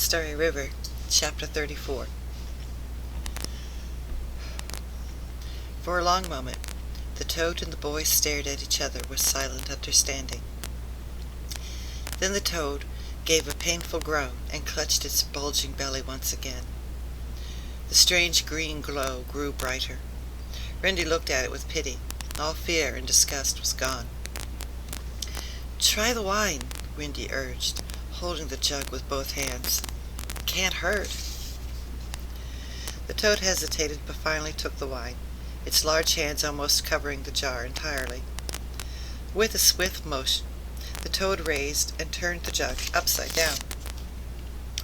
Starry River, Chapter 34. For a long moment, the toad and the boy stared at each other with silent understanding. Then the toad gave a painful groan and clutched its bulging belly once again. The strange green glow grew brighter. Rindy looked at it with pity. All fear and disgust was gone. "Try the wine," Rindy urged, holding the jug with both hands. "Can't hurt." The toad hesitated, but finally took the wine, its large hands almost covering the jar entirely. With a swift motion, the toad raised and turned the jug upside down,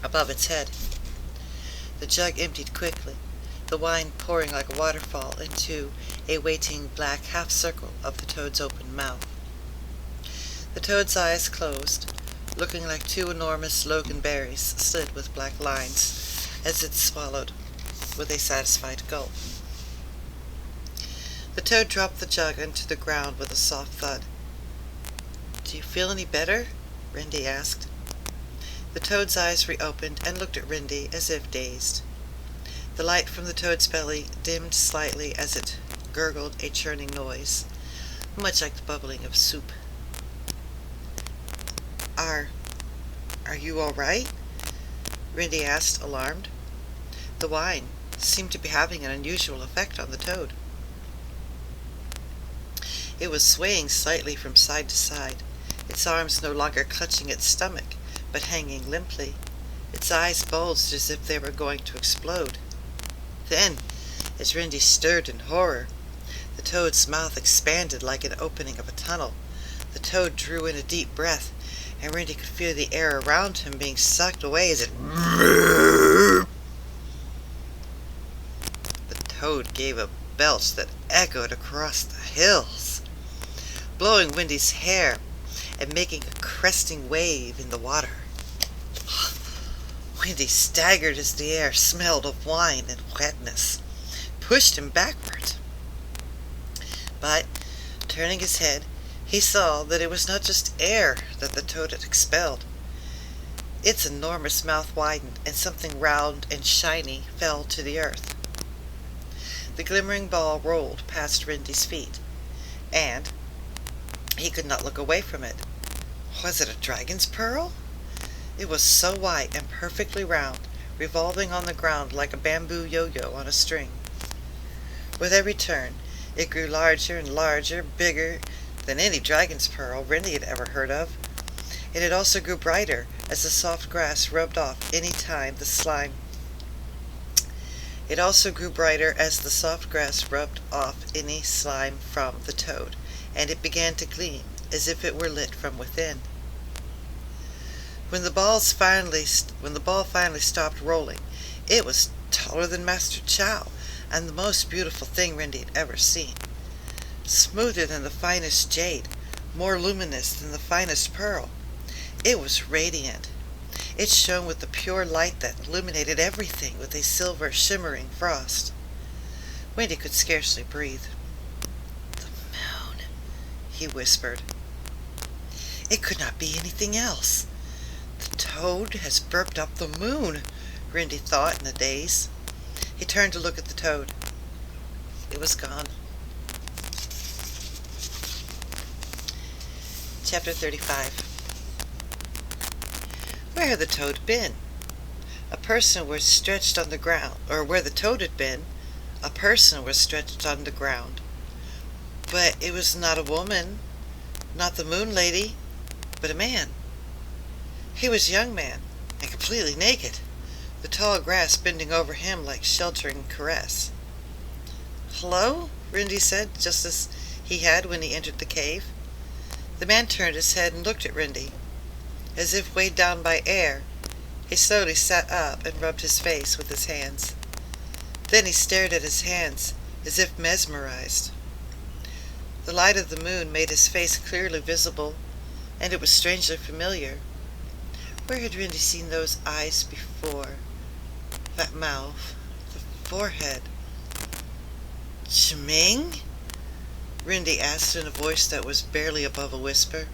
above its head. The jug emptied quickly, the wine pouring like a waterfall into a waiting black half-circle of the toad's open mouth. The toad's eyes closed, looking like two enormous loganberries slit with black lines, as it swallowed with a satisfied gulp. The toad dropped the jug into the ground with a soft thud. "Do you feel any better?" Rindy asked. The toad's eyes reopened and looked at Rindy as if dazed. The light from the toad's belly dimmed slightly as it gurgled a churning noise, much like the bubbling of soup. Are you all right?" Rindy asked, alarmed. The wine seemed to be having an unusual effect on the toad. It was swaying slightly from side to side, its arms no longer clutching its stomach, but hanging limply. Its eyes bulged as if they were going to explode. Then, as Rindy stirred in horror, the toad's mouth expanded like an opening of a tunnel. The toad drew in a deep breath, and Rindy could feel the air around him being sucked away as it... The toad gave a belch that echoed across the hills, blowing Rindy's hair and making a cresting wave in the water. Rindy staggered as the air smelled of wine and wetness, pushed him backward. But, turning his head, he saw that it was not just air that the toad had expelled. Its enormous mouth widened, and something round and shiny fell to the earth. The glimmering ball rolled past Rindy's feet, and he could not look away from it. Was it a dragon's pearl? It was so white and perfectly round, revolving on the ground like a bamboo yo-yo on a string. With every turn, it grew larger and larger, bigger than any dragon's pearl Rindy had ever heard of. And it also grew brighter as the soft grass rubbed off any time the slime. It also grew brighter as the soft grass rubbed off any slime from the toad, and it began to gleam as if it were lit from within. When the ball finally stopped rolling, it was taller than Master Chow, and the most beautiful thing Rindy had ever seen. Smoother than the finest jade, more luminous than the finest pearl. It was radiant. It shone with the pure light that illuminated everything with a silver shimmering frost. Rindy could scarcely breathe. "The moon," he whispered. It could not be anything else. The toad has burped up the moon, Rindy thought in a daze. He turned to look at the toad. It was gone. Chapter 35. Where had the toad been? A person was stretched on the ground, or where the toad had been, a person was stretched on the ground. But it was not a woman, not the moon lady, but a man. He was a young man, and completely naked, the tall grass bending over him like sheltering caress. "Hello?" Rindy said, just as he had when he entered the cave. The man turned his head and looked at Rindy. As if weighed down by air, he slowly sat up and rubbed his face with his hands. Then he stared at his hands, as if mesmerized. The light of the moon made his face clearly visible, and it was strangely familiar. Where had Rindy seen those eyes before? That mouth, the forehead. "Chiming?" Rindy asked in a voice that was barely above a whisper.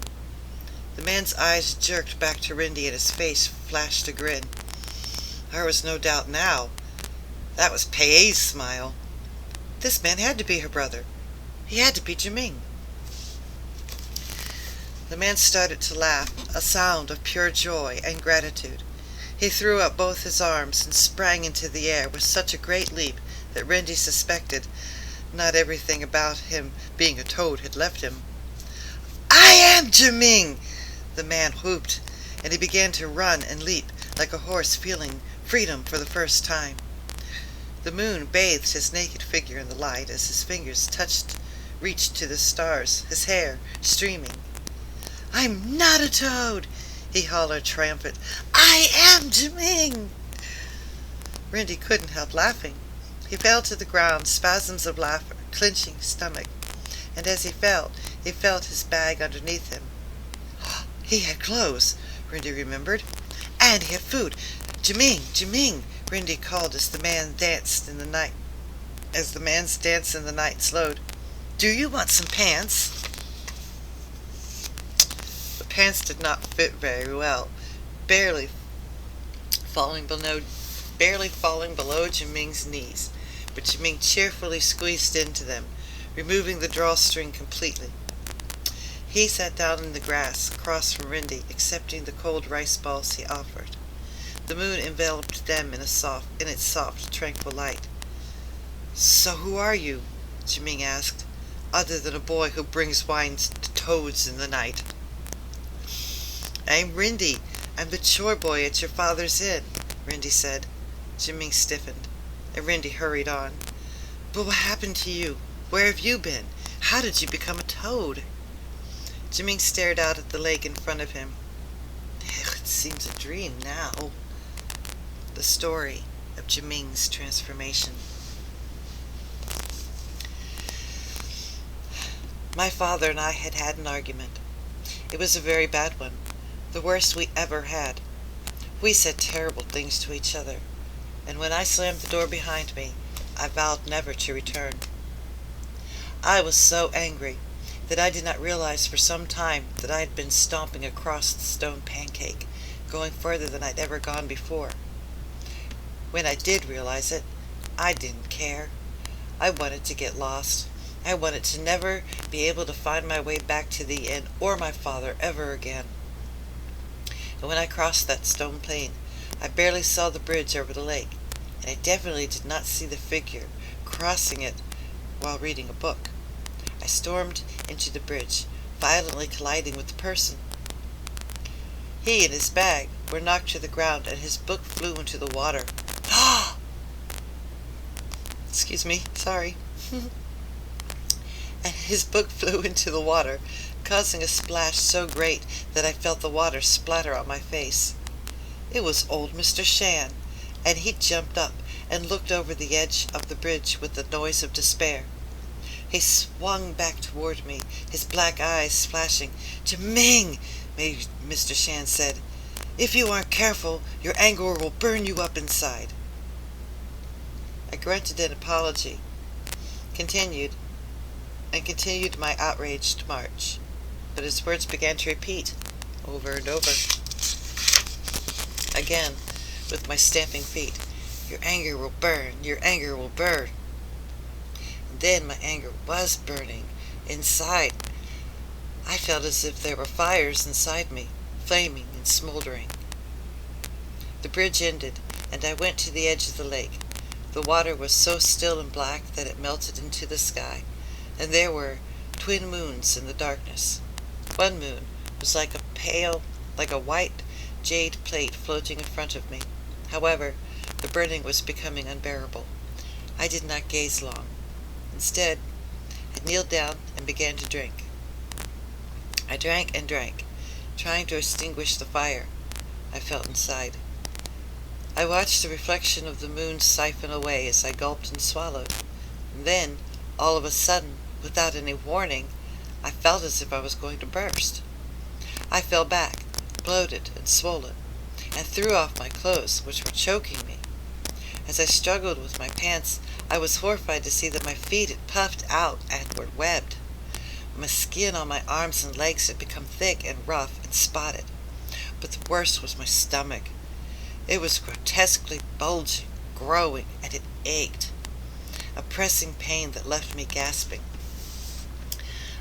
The man's eyes jerked back to Rindy and his face flashed a grin. There was no doubt now. That was Pei's smile. This man had to be her brother. He had to be Jiming. The man started to laugh, a sound of pure joy and gratitude. He threw up both his arms and sprang into the air with such a great leap that Rendy suspected not everything about him being a toad had left him. "I am Jiming!" the man whooped, and he began to run and leap like a horse feeling freedom for the first time. The moon bathed his naked figure in the light as his fingers reached to the stars, his hair streaming. "I'm not a toad!" he hollered triumphant. "I am Jiming!" Rendy couldn't help laughing. He fell to the ground, spasms of laughter, clenching his stomach, and as he felt his bag underneath him. He had clothes, Rendy remembered, and he had food. "Jiming! Jiming!" Rendy called as the man's dance in the night slowed. "Do you want some pants?" The pants did not fit very well, barely falling below Jiming's knees, but Jiming cheerfully squeezed into them, removing the drawstring completely. He sat down in the grass across from Rendy, accepting the cold rice balls he offered. The moon enveloped them in its soft, tranquil light. "So who are you?" Jiming asked, "other than a boy who brings wine to toads in the night?" "I'm Rendy. I'm the chore boy at your father's inn," Rendy said. Jiming stiffened, and Rendy hurried on. "But what happened to you? Where have you been? How did you become a toad?" Jiming stared out at the lake in front of him. It seems a dream now. The story of Jiming's transformation. My father and I had had an argument. It was a very bad one, the worst we ever had. We said terrible things to each other, and when I slammed the door behind me, I vowed never to return. I was so angry that I did not realize for some time that I had been stomping across the stone pancake, going further than I'd ever gone before. When I did realize it, I didn't care. I wanted to get lost. I wanted to never be able to find my way back to the inn or my father ever again. And when I crossed that stone plain, I barely saw the bridge over the lake, and I definitely did not see the figure crossing it while reading a book. I stormed into the bridge, violently colliding with the person. He and his bag were knocked to the ground, and his book flew into the water. Excuse me, sorry. And his book flew into the water, causing a splash so great that I felt the water splatter on my face. It was old Mr. Shan, and he jumped up and looked over the edge of the bridge with the noise of despair. He swung back toward me, his black eyes flashing. "Jiming," Mr. Shan said, "if you aren't careful, your anger will burn you up inside." I grunted an apology, continued my outraged march, but his words began to repeat over and over again with my stamping feet. "Your anger will burn, your anger will burn." And then my anger was burning inside. I felt as if there were fires inside me, flaming and smoldering. The bridge ended, and I went to the edge of the lake. The water was so still and black that it melted into the sky, and there were twin moons in the darkness. One moon was like a white jade plate floating in front of me. However, the burning was becoming unbearable. I did not gaze long. Instead, I kneeled down and began to drink. I drank and drank, trying to extinguish the fire I felt inside. I watched the reflection of the moon siphon away as I gulped and swallowed. And then, all of a sudden, without any warning, I felt as if I was going to burst. I fell back, bloated and swollen, and threw off my clothes, which were choking me. As I struggled with my pants, I was horrified to see that my feet had puffed out and were webbed. My skin on my arms and legs had become thick and rough and spotted. But the worst was my stomach. It was grotesquely bulging, growing, and it ached, a pressing pain that left me gasping.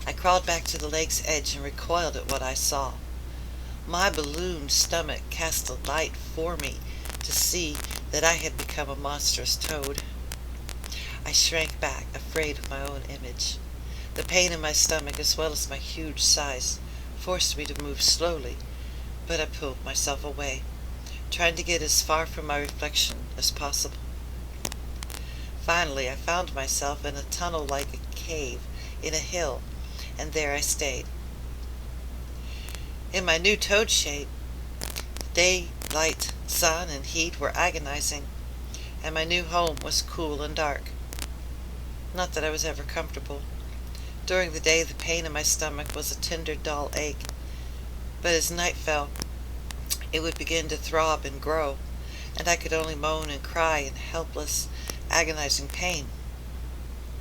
I crawled back to the lake's edge and recoiled at what I saw. My ballooned stomach cast a light for me to see that I had become a monstrous toad. I shrank back, afraid of my own image. The pain in my stomach, as well as my huge size, forced me to move slowly, but I pulled myself away, trying to get as far from my reflection as possible. Finally, I found myself in a tunnel like a cave in a hill, and there I stayed. In my new toad shape, daylight, sun, and heat were agonizing, and my new home was cool and dark. Not that I was ever comfortable. During the day, the pain in my stomach was a tender, dull ache, but as night fell, it would begin to throb and grow, and I could only moan and cry in helpless, agonizing pain.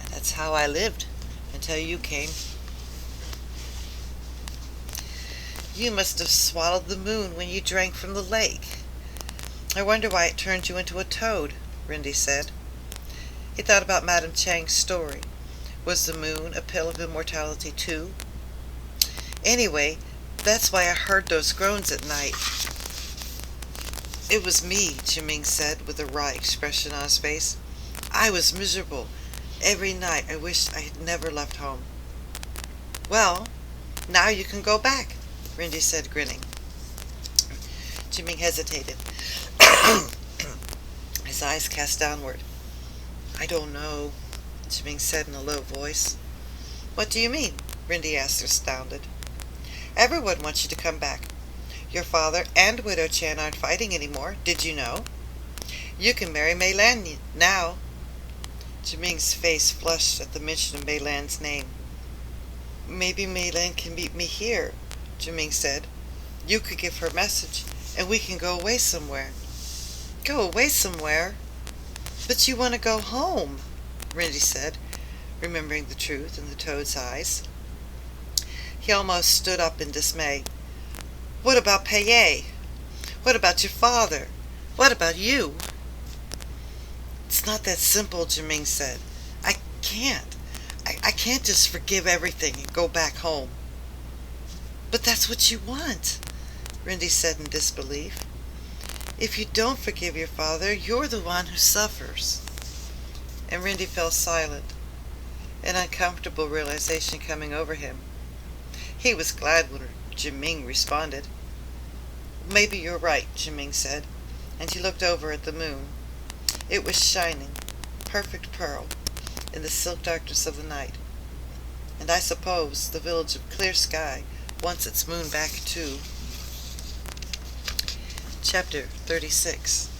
And that's how I lived until you came. You must have swallowed the moon when you drank from the lake. I wonder why it turned you into a toad, Rindy said. He thought about Madame Chang's story. Was the moon a pill of immortality too? Anyway, that's why I heard those groans at night. It was me, Jiming said with a wry expression on his face. I was miserable. Every night I wished I had never left home. Well, now you can go back, Rindy said, grinning. Jiming hesitated, his eyes cast downward. I don't know, Jiming said in a low voice. What do you mean? Rindy asked, astounded. Everyone wants you to come back. Your father and Widow Chan aren't fighting anymore. Did you know? You can marry Mei Lan now. Jiming's face flushed at the mention of Mei Lan's name. Maybe Mei Lan can meet me here, Jiming said. You could give her a message, and we can go away somewhere. Go away somewhere? But you want to go home, Rindy said, remembering the truth in the toad's eyes. He almost stood up in dismay. What about Paye? What about your father? What about you? It's not that simple, Jiming said. I can't. I can't just forgive everything and go back home. But that's what you want, Rindy said in disbelief. If you don't forgive your father, you're the one who suffers. And Rindy fell silent, an uncomfortable realization coming over him. He was glad when Jiming responded. Maybe you're right, Jiming said, and he looked over at the moon. It was shining, perfect pearl, in the silk darkness of the night. And I suppose the village of Clear Sky wants its moon back too. Chapter 36.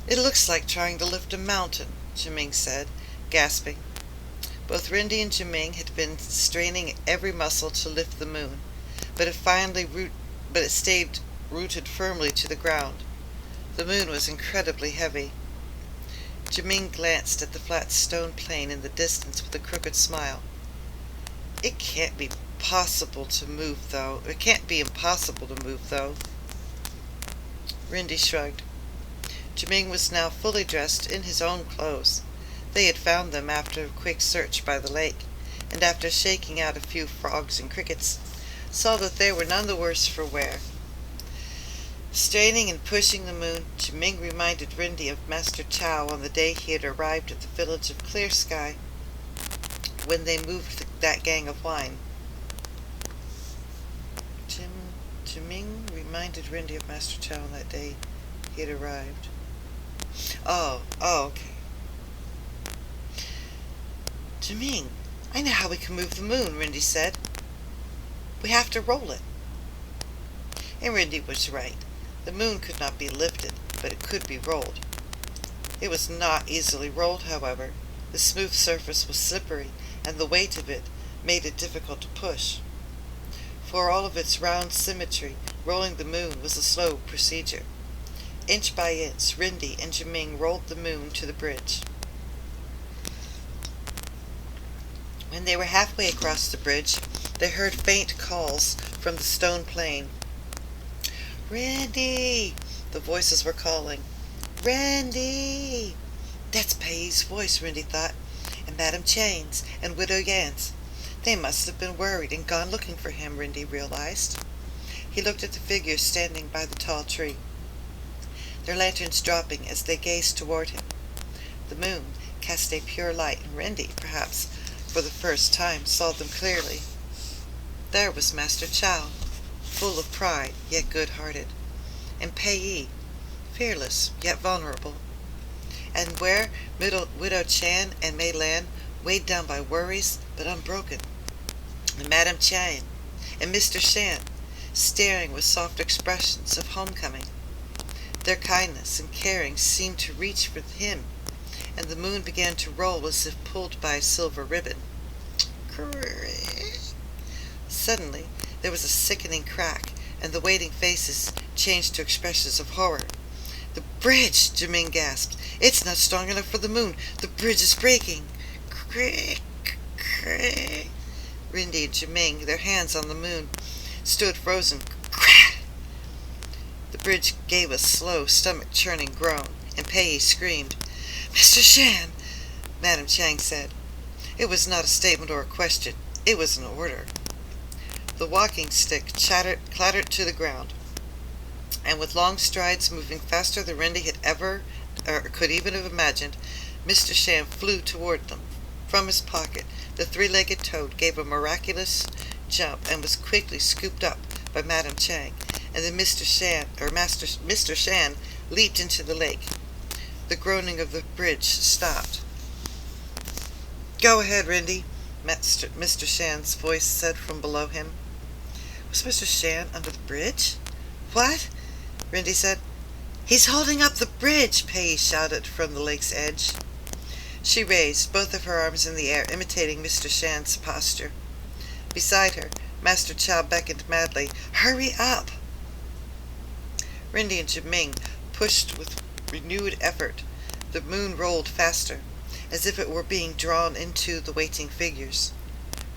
It looks like trying to lift a mountain, Jiming said, gasping. Both Rindy and Jiming had been straining every muscle to lift the moon, but it stayed rooted firmly to the ground. The moon was incredibly heavy. Jiming glanced at the flat stone plain in the distance with a crooked smile. It can't be possible to move, though. It can't be impossible to move, though. Rindy shrugged. Jiming was now fully dressed in his own clothes. They had found them after a quick search by the lake, and after shaking out a few frogs and crickets, saw that they were none the worse for wear. Straining and pushing the moon, Jiming reminded Rindy of Master Chow on the day he had arrived at the village of Clear Sky, when they moved that gang of wine. Jiming reminded Rindy of Master Chow on that day he had arrived. Oh, okay. Jiming, I know how we can move the moon, Rindy said. We have to roll it. And Rindy was right. The moon could not be lifted, but it could be rolled. It was not easily rolled, however. The smooth surface was slippery, and the weight of it made it difficult to push. For all of its round symmetry, rolling the moon was a slow procedure. Inch by inch, Rindy and Jiming rolled the moon to the bridge. When they were halfway across the bridge, they heard faint calls from the stone plain. "Randy!" The voices were calling. "Randy!" That's Pay's voice, Randy thought, and Madam Chane's, and Widow Yan's. They must have been worried and gone looking for him, Randy realized. He looked at the figures standing by the tall tree, their lanterns dropping as they gazed toward him. The moon cast a pure light, and Randy, perhaps for the first time, saw them clearly. There was Master Chow, full of pride, yet good-hearted, and Pei, fearless, yet vulnerable. And where Widow Chan and Mei Lan, weighed down by worries, but unbroken. And Madam Chan and Mr. Shan, staring with soft expressions of homecoming. Their kindness and caring seemed to reach for him, and the moon began to roll as if pulled by a silver ribbon. Suddenly, there was a sickening crack, and the waiting faces changed to expressions of horror. "The bridge!" Jiming gasped. "It's not strong enough for the moon! The bridge is breaking!" Creak, creak. Rindy and Jiming, their hands on the moon, stood frozen. Crack! The bridge gave a slow, stomach-churning groan, and Pei screamed. "Mr. Shan!" Madam Chang said. It was not a statement or a question. It was an order. The walking stick clattered to the ground, and with long strides moving faster than Randy had ever, or could even have imagined, Mr. Shan flew toward them. From his pocket, the three-legged toad gave a miraculous jump and was quickly scooped up by Madam Chang, and then Mr. Shan leaped into the lake. The groaning of the bridge stopped. "Go ahead, Randy," Mr. Shan's voice said from below him. Was Mr. Shan under the bridge? "What?" Randy said. "He's holding up the bridge!" Pei shouted from the lake's edge. She raised both of her arms in the air, imitating Mr. Shan's posture. Beside her, Master Chow beckoned madly. "Hurry up!" Rindy and Jiming pushed with renewed effort. The moon rolled faster, as if it were being drawn into the waiting figures.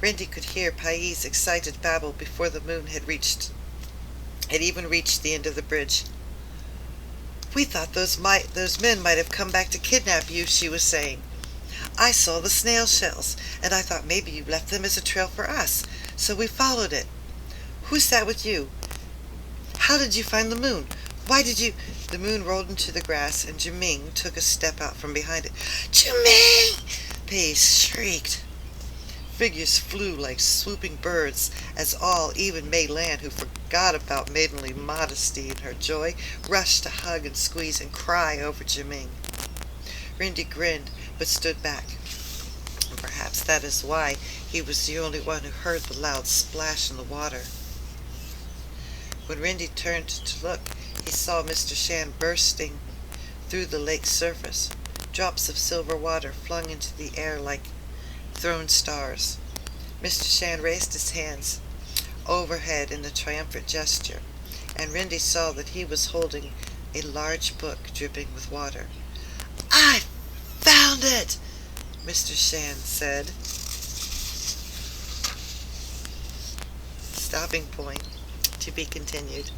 Randy could hear Pai's excited babble before the moon had even reached the end of the bridge. "We thought those men might have come back to kidnap you," she was saying. "I saw the snail shells, and I thought maybe you left them as a trail for us, so we followed it. Who's that with you? How did you find the moon? Why did you—" The moon rolled into the grass, and Jiming took a step out from behind it. "Jiming!" Pei shrieked. Figures flew like swooping birds, as all, even Mei Lan, who forgot about maidenly modesty in her joy, rushed to hug and squeeze and cry over Jiming. Rindy grinned, but stood back. And perhaps that is why he was the only one who heard the loud splash in the water. When Rindy turned to look, he saw Mr. Shan bursting through the lake's surface, drops of silver water flung into the air like thrown stars. Mr. Shan raised his hands overhead in a triumphant gesture, and Rindy saw that he was holding a large book dripping with water. "I found it!" Mr. Shan said. Stopping point. To be continued.